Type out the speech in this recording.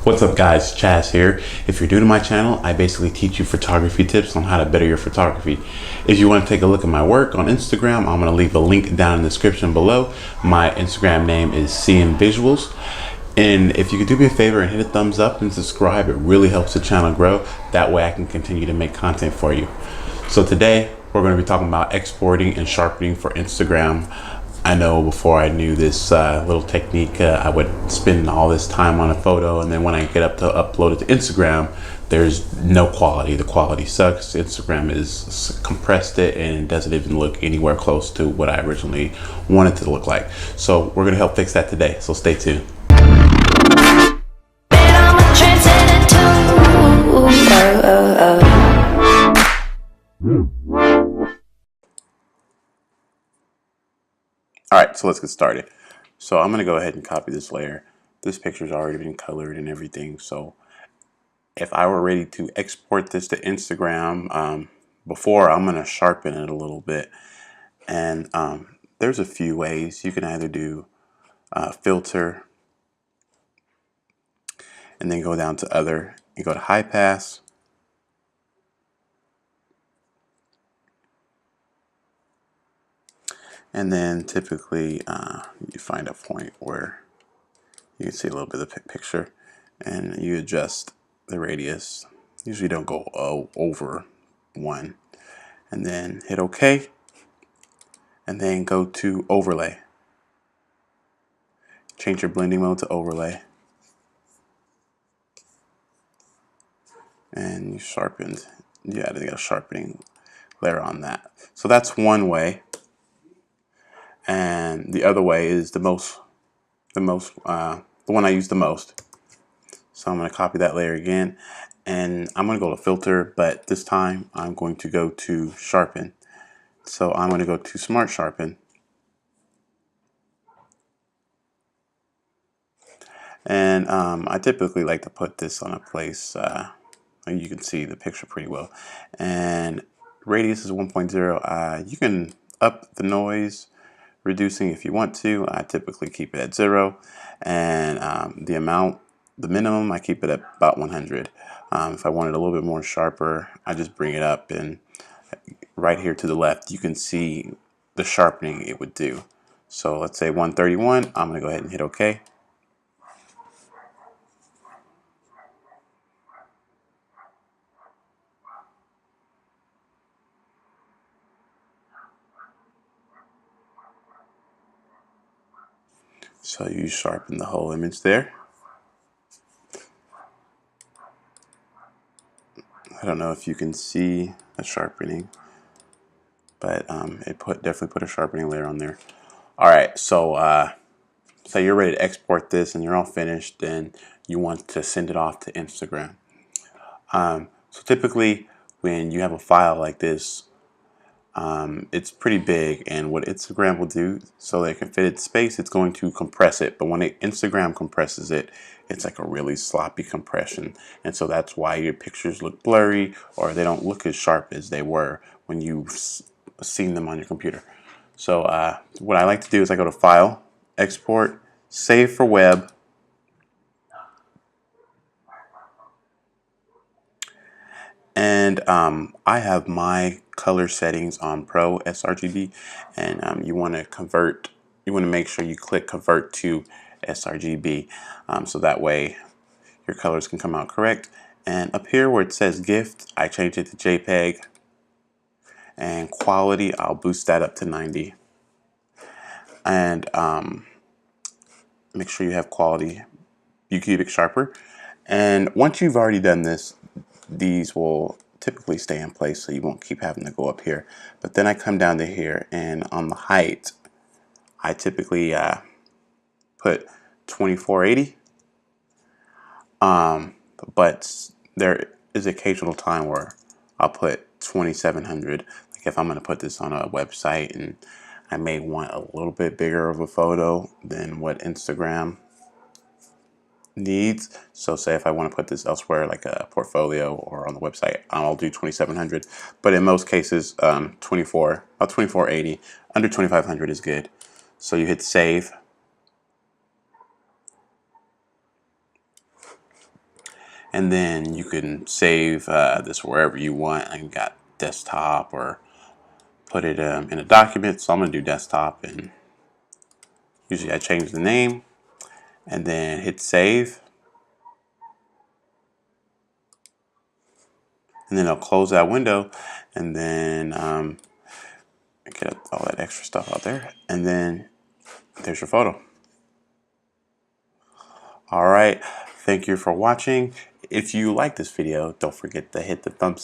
What's up guys, Chaz here. If you're new to my channel, I basically teach you photography tips on how to better your photography. If you want to take a look at my work on Instagram, I'm going to leave a link down in the description below. My Instagram name is Seeing Visuals. And if you could do me a favor and hit a thumbs up and subscribe, it really helps the channel grow. That way I can continue to make content for you. So today we're going to be talking about exporting and sharpening for Instagram. I know before I knew this little technique, I would spend all this time on a photo, and then when I get up to upload it to Instagram, there's no quality. The quality sucks. Instagram is compressed it and doesn't even look anywhere close to what I originally wanted it to look like. So we're gonna help fix that today, so stay tuned. All right, so let's get started. So I'm gonna go ahead and copy this layer. This picture's already been colored and everything. So if I were ready to export this to Instagram, before I'm gonna sharpen it a little bit. And there's a few ways. You can either do filter and then go down to other. You go to high pass. And then typically you find a point where you can see a little bit of the picture and you adjust the radius. Usually don't go over 1. And then hit OK. And then go to overlay. Change your blending mode to overlay. And you sharpened. You added a sharpening layer on that. So that's one way. And the other way is the one I use the most. So I'm going to copy that layer again, and I'm going to go to filter, but this time I'm going to go to sharpen. So I'm going to go to Smart Sharpen, and I typically like to put this on a place you can see the picture pretty well, and radius is 1.0. You can up the noise reducing if you want to. I typically keep it at 0, and the minimum, I keep it at about 100. If I want it a little bit more sharper, I just bring it up, and right here to the left you can see the sharpening it would do. So let's say 131. I'm going to go ahead and hit OK. So you sharpen the whole image there. I don't know if you can see the sharpening, but it definitely put a sharpening layer on there. All right, so say you're ready to export this and you're all finished, and you want to send it off to Instagram. So typically when you have a file like this, it's pretty big, and what Instagram will do, so they can fit its space, it's going to compress it. But when Instagram compresses it, it's like a really sloppy compression, and so that's why your pictures look blurry, or they don't look as sharp as they were when you've seen them on your computer. So what I like to do is I go to File, Export, Save for Web, and I have my color settings on Pro sRGB, and you want to make sure you click Convert to sRGB, so that way your colors can come out correct. And up here where it says gift, I change it to JPEG, and quality, I'll boost that up to 90, and make sure you have quality cubic sharper. And once you've already done this, these will typically stay in place, so you won't keep having to go up here. But then I come down to here, and on the height, I typically put 2480. But there is occasional time where I'll put 2700. Like if I'm going to put this on a website and I may want a little bit bigger of a photo than what Instagram needs. So say if I want to put this elsewhere, like a portfolio or on the website, I'll do 2700. But in most cases, about 2480, under 2500 is good. So you hit save. and then you can save this wherever you want. I got desktop or put it in a document. So I'm gonna do desktop, and usually I change the name and then hit save. And then I'll close that window, and then get all that extra stuff out there, and then there's your photo. All right, thank you for watching. If you like this video, don't forget to hit the thumbs